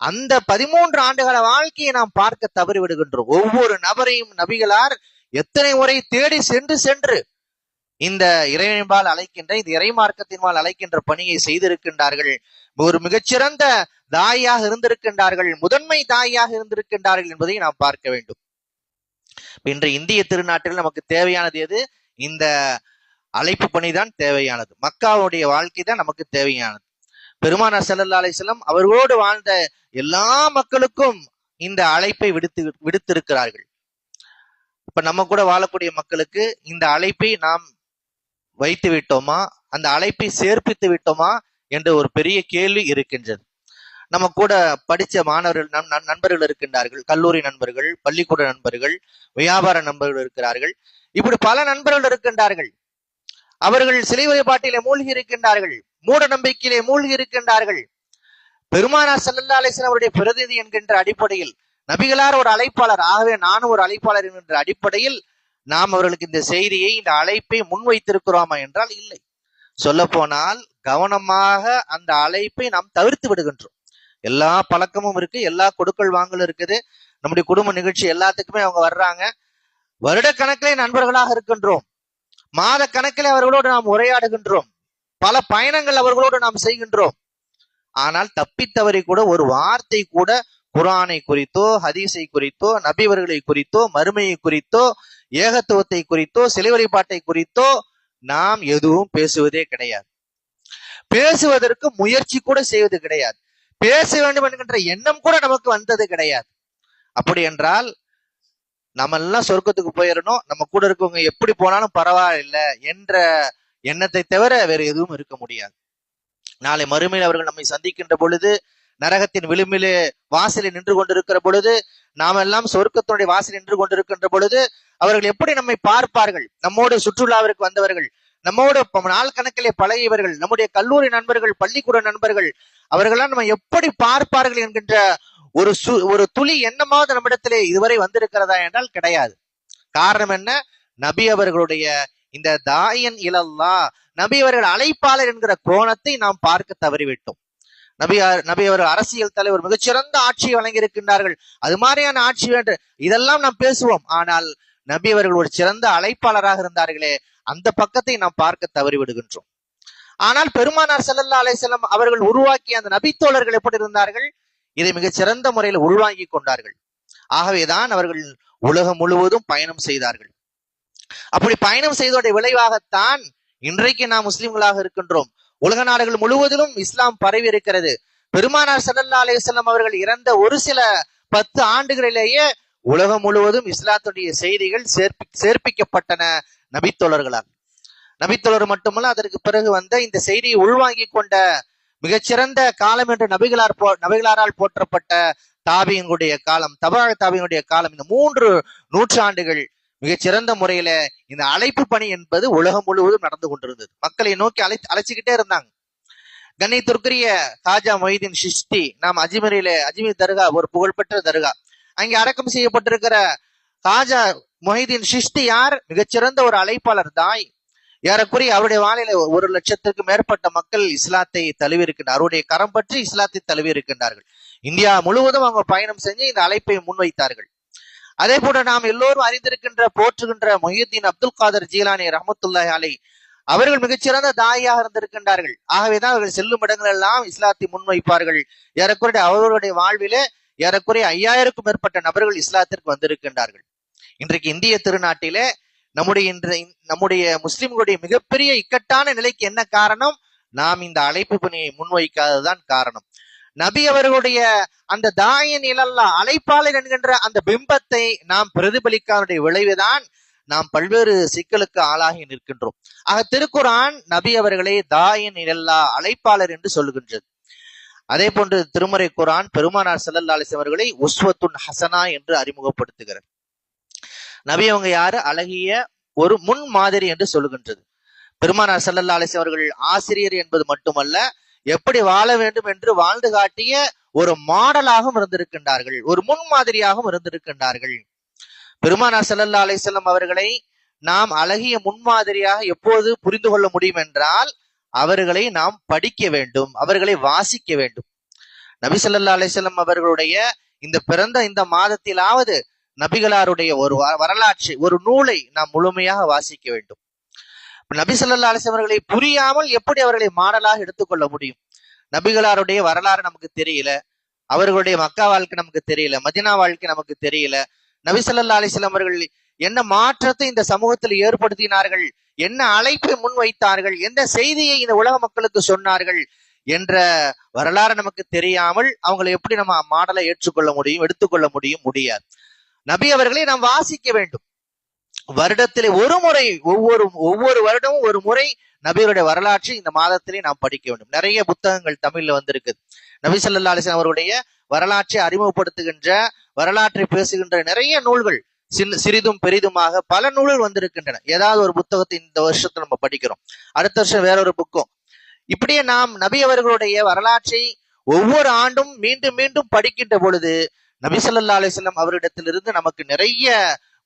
அந்த 13 ஆண்டுகால வாழ்க்கையை நாம் பார்க்க தவறி விடுகின்றோம். ஒவ்வொரு நபரையும் நபிகளார் எத்தனை முறை தேடி சென்று இந்த இறைவன்பால் அழைக்கின்ற, இந்த இறை மார்க்கத்தின்பால் அழைக்கின்ற பணியை செய்திருக்கின்றார்கள். ஒரு மிகச்சிறந்த தாயாக இருந்திருக்கின்றார்கள், முதன்மை தாயாக இருந்திருக்கின்றார்கள் என்பதை நாம் பார்க்க வேண்டும். இன்று இந்திய திருநாட்டில் நமக்கு தேவையானது எது? இந்த அழைப்பு பணிதான் தேவையானது. மக்காவுடைய வாழ்க்கை தான் நமக்கு தேவையானது. பெருமானார் ஸல்லல்லாஹு அலைஹி வஸல்லம் அவர்களோடு வாழ்ந்த எல்லா மக்களுக்கும் இந்த அழைப்பை விடுத்திருக்கிறார்கள். இப்ப நம்ம கூட வாழக்கூடிய மக்களுக்கு இந்த அழைப்பை நாம் வைத்து விட்டோமா, அந்த அழைப்பை சேர்ப்பித்து விட்டோமா என்ற ஒரு பெரிய கேள்வி இருக்கின்றது. நம்ம கூட படிச்ச மாணவர்கள், நண்பர்கள் இருக்கின்றார்கள், கல்லூரி நண்பர்கள், பள்ளிக்கூட நண்பர்கள், வியாபார நண்பர்கள் இருக்கிறார்கள். இப்படி பல நண்பர்கள் இருக்கின்றார்கள். அவர்கள் சிலை வழிபாட்டிலே மூழ்கி இருக்கின்றார்கள், மூட நம்பிக்கையிலே மூழ்கி இருக்கின்றார்கள். பெருமானார் ஸல்லல்லாஹு அலைஹி வஸல்லம் அவருடைய பிரதிநிதி என்கின்ற அடிப்படையில், நபிகளார் ஒரு அழைப்பாளர், ஆகவே நானும் ஒரு அழைப்பாளர் என்கின்ற அடிப்படையில் நாம் அவர்களுக்கு இந்த செய்தியை, இந்த அழைப்பை முன்வைத்திருக்கிறோமா என்றால் இல்லை. சொல்ல போனால் கவனமாக அந்த அழைப்பை நாம் தவிர்த்து விடுகின்றோம். எல்லா பழக்கமும் இருக்கு, எல்லா கொடுக்கல் வாங்கலும் இருக்குது. நம்முடைய குடும்ப நிகழ்ச்சி எல்லாத்துக்குமே அவங்க வர்றாங்க. வருட கணக்கிலே நண்பர்களாக இருக்கின்றோம், மாத கணக்கிலே அவர்களோடு நாம் உரையாடுகின்றோம், பல பயணங்கள் அவர்களோடு நாம் செய்கின்றோம். ஆனால் தப்பித்தவரை கூட ஒரு வார்த்தை கூட குர்ஆனை குறித்தோ, ஹதீஸை குறித்தோ, நபிவர்களை குறித்தோ, மறுமையை குறித்தோ, ஏகத்துவத்தை குறித்தோ, சிலை வழிபாட்டை குறித்தோ நாம் எதுவும் பேசுவதே கிடையாது. பேசுவதற்கு முயற்சி கூட செய்வது கிடையாது. பேச வேண்டும் என்கின்ற எண்ணம் கூட நமக்கு வந்தது கிடையாது. அப்படி என்றால் நம்ம எல்லாம் சொர்க்கத்துக்கு போயிடணும், நம்ம கூட இருக்கவங்க எப்படி போனாலும் பரவாயில்லை என்ற எண்ணத்தை தவிர வேற எதுவும் இருக்க முடியாது. நாளை மறுமையில் அவர்கள் நம்மை சந்திக்கின்ற பொழுது, நரகத்தின் விளிம்பிலே வாசலில் நின்று கொண்டிருக்கிற பொழுது, நாம் எல்லாம் சொர்க்கத்தினுடைய வாசலில் நின்று கொண்டிருக்கின்ற பொழுது அவர்கள் எப்படி நம்மை பார்ப்பார்கள்? நம்மோடு சுற்றுலாவிற்கு வந்தவர்கள், நம்மோடு நாள் கணக்கிலே பழகியவர்கள், நம்முடைய கல்லூரி நண்பர்கள், பள்ளிக்கூட நண்பர்கள், அவர்களெல்லாம் நம்ம எப்படி பார்ப்பார்கள் என்கின்ற ஒரு துளி எண்ணமாவது நம்மிடத்திலே இதுவரை வந்திருக்கிறதா என்றால் கிடையாது. காரணம் என்ன? நபி அவர்களுடைய இந்த தாயன் இலல்லாஹ், நபி அவர்கள் அழைப்பாளர் என்கிற கோணத்தை நாம் பார்க்க தவறிவிட்டோம். நபி அவர்கள் அரசியல் தலைவர், மிகச்சிறந்த ஆட்சியை வழங்கி இருக்கின்றார்கள், அது மாதிரியான ஆட்சி வேண்டும், இதெல்லாம் நாம் பேசுவோம். ஆனால் நபி அவர்கள் ஒரு சிறந்த அழைப்பாளராக இருந்தார்களே, அந்த பக்கத்தை நாம் பார்க்க தவறிவிடுகின்றோம். ஆனால் பெருமானார் ஸல்லல்லாஹு அலைஹி வஸல்லம் அவர்கள் உருவாக்கிய அந்த நபித்தோழர்கள் எப்படி இருந்தார்கள்? இதை மிகச் சிறந்த முறையில் உள்வாங்கி கொண்டார்கள். ஆகவேதான் அவர்கள் உலகம் முழுவதும் பயணம் செய்தார்கள். அப்படி பயணம் செய்தோடைய விளைவாகத்தான் இன்றைக்கு நாம் முஸ்லிம்களாக இருக்கின்றோம். உலக நாடுகள் முழுவதிலும் இஸ்லாம் பரவி இருக்கிறது. பெருமானார் ஸல்லல்லாஹு அலைஹி வஸல்லம் அவர்கள் இறந்த ஒரு சில 10 ஆண்டுகளிலேயே உலகம் முழுவதும் இஸ்லாத்துடைய செய்திகள் சேர்ப்பிக்கப்பட்டன நபித்தோழர்களால். நபித்தோழர் மட்டுமல்ல, அதற்கு பிறகு வந்த இந்த செய்தியை உள்வாங்கி கொண்ட மிகச்சிறந்த காலம் என்று நபிகளாரால் போற்றப்பட்ட தாபியினுடைய காலம், தபா தாபியினுடைய காலம், இந்த 3 நூற்றாண்டுகள் மிகச்சிறந்த முறையில இந்த அழைப்பு பணி என்பது உலகம் முழுவதும் நடந்து கொண்டிருந்தது. மக்களை நோக்கி அழைச்சுக்கிட்டே இருந்தாங்க. கண்ணியத்திற்குரிய காஜா மொய்தீன் சிஷ்டி, நாம் அஜ்மீர் தர்கா ஒரு புகழ்பெற்ற தர்கா, அங்கே அடக்கம் செய்யப்பட்டிருக்கிற காஜா மொஹிதீன் சிஷ்டி யார்? மிகச்சிறந்த ஒரு அழைப்பாளர் தாய். ஏறக்குறைய அவருடைய வானிலை 1,00,000க்கு மேற்பட்ட மக்கள் இஸ்லாத்தை தழுவி இருக்கின்றார். அவருடைய கரம் பற்றி இஸ்லாத்தை தழுவி இருக்கின்றார்கள். இந்தியா முழுவதும் அவங்க பயணம் செஞ்சு இந்த அழைப்பை முன்வைத்தார்கள். அதே போல நாம் எல்லோரும் அறிந்திருக்கின்ற போற்றுகின்ற மொஹியுத்தீன் அப்துல் காதர் ஜீலானி ரஹ்மத்துல்லாஹி அலைஹி அவர்கள் மிகச்சிறந்த தாயாக இருந்திருக்கின்றார்கள். ஆகவேதான் அவர்கள் செல்லும் இடங்கள் எல்லாம் இஸ்லாத்தை முன்வைப்பார்கள். ஏறக்குறைய அவர்களுடைய வாழ்விலே ஏறக்குறைய 5000க்கும் மேற்பட்ட நபர்கள் இஸ்லாத்திற்கு வந்திருக்கின்றார்கள். இன்றைக்கு இந்திய திருநாட்டிலே நம்முடைய முஸ்லிம்களுடைய மிகப்பெரிய இக்கட்டான நிலைக்கு என்ன காரணம்? நாம் இந்த அழைப்பு பணியை முன்வைக்காததுதான் காரணம். நபி அவர்களுடைய அந்த தாயின் இலல்லா அழைப்பாளர் என்கின்ற அந்த பிம்பத்தை நாம் பிரதிபலிக்காத விளைவுதான் நாம் பல்வேறு சிக்கலுக்கு ஆளாகி நிற்கின்றோம். ஆக திருக்குர்ஆன் நபி அவர்களை தாயின் இலல்லா அழைப்பாளர் என்று சொல்லுகின்றது. அதே போன்று திருமறை குர்ஆன் பெருமானார் ஸல்லல்லாஹு அலைஹி அவர்களை உஸ்வத்துன் ஹசனா என்று அறிமுகப்படுத்துகிறார். நபி அவங்க யாரு? அழகிய ஒரு முன் மாதிரி என்று சொல்லுகின்றது. பெருமானார் ஸல்லல்லாஹு அலைஹி அவர்கள் ஆசிரியர் என்பது மட்டுமல்ல, எப்படி வாழ வேண்டும் என்று வாழ்ந்து காட்டிய ஒரு மாடலாகவும் இருந்திருக்கின்றார்கள், ஒரு முன்மாதிரியாகவும் இருந்திருக்கின்றார்கள். பெருமானார் ஸல்லல்லாஹு அலைஹி வஸல்லம் அவர்களை நாம் அழகிய முன்மாதிரியாக எப்போது புரிந்து கொள்ள முடியும் என்றால், அவர்களை நாம் படிக்க வேண்டும், அவர்களை வாசிக்க வேண்டும். நபி ஸல்லல்லாஹு அலைஹி வஸல்லம் அவர்களுடைய இந்த பிறந்த இந்த மாதத்திலாவது நபிகளாருடைய ஒரு வரலாற்று ஒரு நூலை நாம் முழுமையாக வாசிக்க வேண்டும். நபி ஸல்லல்லாஹு அலைஹி வஸல்லம் அவர்களை புரியாமல் எப்படி அவர்களை மாடலாக எடுத்துக்கொள்ள முடியும்? நபிகளாருடைய வரலாறு நமக்கு தெரியல, அவர்களுடைய மக்கா வாழ்க்கை நமக்கு தெரியல, மதீனா வாழ்க்கை நமக்கு தெரியல. நபி ஸல்லல்லாஹு அலைஹி வஸல்லம் அவர்கள் என்ன மாற்றத்தை இந்த சமூகத்தில் ஏற்படுத்தினார்கள், என்ன அழைப்பை முன்வைத்தார்கள், எந்த செய்தியை இந்த உலக மக்களுக்கு சொன்னார்கள் என்ற வரலாறு நமக்கு தெரியாமல் அவங்களை எப்படி நம்ம மாடலை ஏற்றுக்கொள்ள முடியும், எடுத்துக்கொள்ள முடியாது. நபி அவர்களை நாம் வாசிக்க வேண்டும். வருடத்திலே ஒரு முறை, ஒவ்வொரு வருடமும் ஒரு முறை நபியுடைய வரலாற்றை இந்த மாதத்திலே நாம் படிக்க வேண்டும். நிறைய புத்தகங்கள் தமிழ்ல வந்திருக்குது. நபி ஸல்லல்லாஹு அலைஹி வஸல்லம் அவருடைய வரலாற்றை அறிமுகப்படுத்துகின்ற, வரலாற்றை பேசுகின்ற நிறைய நூல்கள் சிறிதும் பெரிதுமாக பல நூல்கள் வந்திருக்கின்றன. ஏதாவது ஒரு புத்தகத்தை இந்த வருஷத்துல நம்ம படிக்கிறோம், அடுத்த வருஷம் வேறொரு புக்கும். இப்படியே நாம் நபி அவர்களுடைய வரலாற்றை ஒவ்வொரு ஆண்டும் மீண்டும் மீண்டும் படிக்கின்ற பொழுது நபி ஸல்லல்லாஹு அலைஹி வஸல்லம் அவரிடத்திலிருந்து நமக்கு நிறைய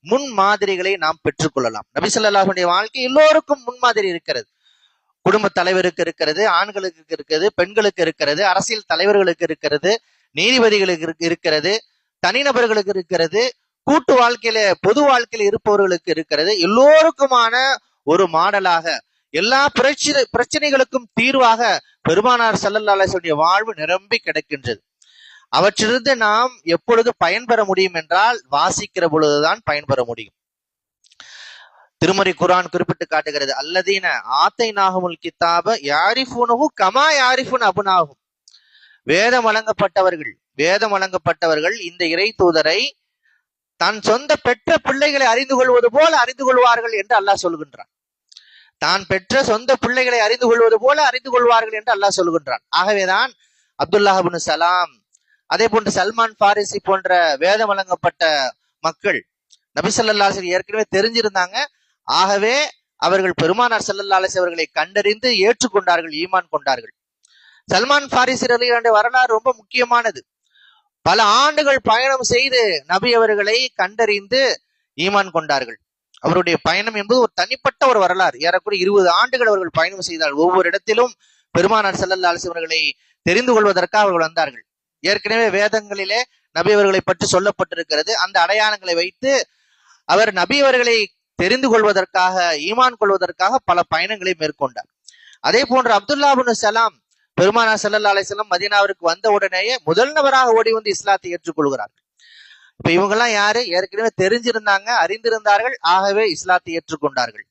முன் மாதிரிகளை நாம் பெற்றுக்கொள்ளலாம். நபி ஸல்லல்லாஹு அலைஹி வாழ்க்கை எல்லோருக்கும் முன்மாதிரி இருக்கிறது. குடும்ப தலைவருக்கு இருக்கிறது, ஆண்களுக்கு இருக்கிறது, பெண்களுக்கு இருக்கிறது, அரசியல் தலைவர்களுக்கு இருக்கிறது, நீதிபதிகளுக்கு இருக்கிறது, தனிநபர்களுக்கு இருக்கிறது, கூட்டு வாழ்க்கையில பொது வாழ்க்கையில இருப்பவர்களுக்கு இருக்கிறது. எல்லோருக்குமான ஒரு மாடலாக, எல்லா பிரச்சனைகளுக்கும் தீர்வாக பெருமானார் ஸல்லல்லாஹு அலைஹி வஸல்லம் வாழ்வு நிரம்பி கிடக்கின்றது. அவற்றிலிருந்து நாம் எப்பொழுது பயன்பெற முடியும் என்றால், வாசிக்கிற பொழுதுதான் பயன்பெற முடியும். திருமறை குர்ஆன் குறிப்பிட்டு காட்டுகிறது, அல்லதீன ஆத்தைனாஹுமுல் கிதாப யாரிஃபூனஹு கமா யாரிஃபூன அப்னாஹும். வேதம் வழங்கப்பட்டவர்கள் இந்த இறை தூதரை தான் சொந்த பெற்ற பிள்ளைகளை அறிந்து கொள்வது போல அறிந்து கொள்வார்கள் என்று அல்லாஹ் சொல்கின்றான். தான் பெற்ற சொந்த பிள்ளைகளை அறிந்து கொள்வது போல அறிந்து கொள்வார்கள் என்று அல்லாஹ் சொல்கின்றான். ஆகவேதான் அப்துல்லாஹ் இப்னு சலாம், அதே போன்று சல்மான் பாரிசி போன்ற வேதம் வழங்கப்பட்ட மக்கள் நபி ஸல்லல்லாஹு அலைஹி வஸல்லம் ஏற்கனவே தெரிஞ்சிருந்தாங்க. ஆகவே அவர்கள் பெருமானார் ஸல்லல்லாஹு அலைஹி அவர்களை கண்டறிந்து ஏற்றுக்கொண்டார்கள், ஈமான் கொண்டார்கள். சல்மான் பாரிசி ரலியல்லாஹு வரலாறு ரொம்ப முக்கியமானது. பல ஆண்டுகள் பயணம் செய்து நபி அவர்களை கண்டறிந்து ஈமான் கொண்டார்கள். அவருடைய பயணம் என்பது ஒரு தனிப்பட்ட ஒரு வரலாறு. ஏறக்குறைய 20 ஆண்டுகள் அவர்கள் பயணம் செய்தார்கள். ஒவ்வொரு இடத்திலும் பெருமானார் ஸல்லல்லாஹு அலைஹி அவர்களை தெரிந்து கொள்வதற்காக அவர்கள் வந்தார்கள். ஏற்கனவே வேதங்களிலே நபி அவர்களை பற்றி சொல்லப்பட்டிருக்கிறது. அந்த அடையாளங்களை வைத்து அவர் நபி அவர்களை தெரிந்து கொள்வதற்காக, ஈமான் கொள்வதற்காக பல பயணங்களை மேற்கொண்டார். அதே போன்று அப்துல்லாஹ் இப்னு சலாம் பெருமானார் ஸல்லல்லாஹு அலைஹி வஸல்லம் மதீனாவிற்கு வந்த உடனேயே முதல் நபராக ஓடி வந்து இஸ்லாத்தை ஏற்றுக்கொள்கிறார்கள். இப்ப இவங்கெல்லாம் யாரு? ஏற்கனவே தெரிஞ்சிருந்தாங்க, அறிந்திருந்தார்கள், ஆகவே இஸ்லாத்தை ஏற்றுக்கொண்டார்கள்.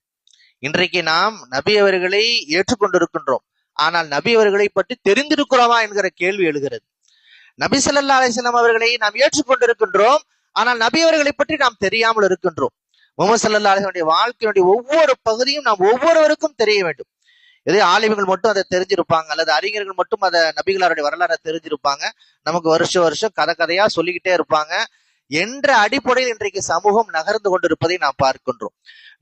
இன்றைக்கு நாம் நபி அவர்களை ஏற்றுக்கொண்டிருக்கின்றோம், ஆனால் நபி அவர்களை பற்றி தெரிந்திருக்கிறோமா என்கிற கேள்வி எழுகிறது. நபி ஸல்லல்லாஹு அலைஹி வஸல்லம் அவர்களை நாம் ஏற்றுக்கொண்டிருக்கின்றோம், ஆனால் நபி அவர்களை பற்றி நாம் தெரியாமல் இருக்கின்றோம். முஹம்மது ஸல்லல்லாஹு அலைஹி வஸல்லம் வாழ்க்கையினுடைய ஒவ்வொரு பகுதியும் நாம் ஒவ்வொருவருக்கும் தெரிய வேண்டும். இதே ஆலிம்கள் மட்டும் அதை தெரிஞ்சிருப்பாங்க, அல்லது அறிஞர்கள் மட்டும் அதை நபிகளாருடைய வரலாறை தெரிஞ்சிருப்பாங்க. நமக்கு வருஷம் கதையா சொல்லிக்கிட்டே இருப்பாங்க. என்ற அடிப்படையில் இன்றைக்கு சமூகம் நகர்ந்து கொண்டிருப்பதை நாம் பார்க்கின்றோம்.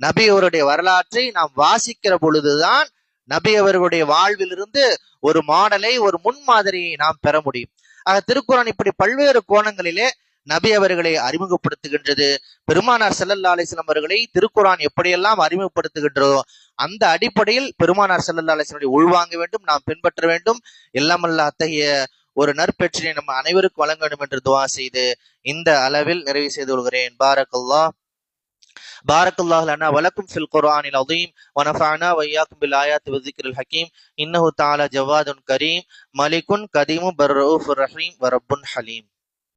நபி அவருடைய வரலாற்றை நாம் வாசிக்கிற பொழுதுதான் நபி அவர்களுடைய வாழ்விலிருந்து ஒரு மாடலை, ஒரு முன்மாதிரியை நாம் பெற முடியும். ஆக திருக்குர்ஆன் இப்படி பல்வேறு கோணங்களிலே நபி அவர்களை அறிமுகப்படுத்துகின்றது. பெருமானார் ஸல்லல்லாஹு அலைஹி வஸல்லம் அவர்களை திருக்குர்ஆன் எப்படியெல்லாம் அறிமுகப்படுத்துகின்றதோ அந்த அடிப்படையில் பெருமானார் ஸல்லல்லாஹு அலைஹி வஸல்லம் உள்வாங்க வேண்டும், நாம் பின்பற்ற வேண்டும். எல்லாம் அல்ல அத்தகைய ஒரு நற்பெற்றினை நம்ம அனைவருக்கும் வழங்க வேண்டும் என்று துவா செய்து இந்த அளவில் நிறைவு செய்து கொள்கிறேன். பாரக்கல்லாஹு லனா வலக்கும் ஃபில் குர்ஆனில் அதீம் வனஃபஅனா வய்யாக்கும் பில் ஆயாத்தி வذிக்ரில் ஹகீம் இன்னஹு தஆலா ஜவாதுன் கரீம் மலிகுன் கதீமும் பர்ரூஃபுர் ரஹீம் வரப்புன் ஹலீம்.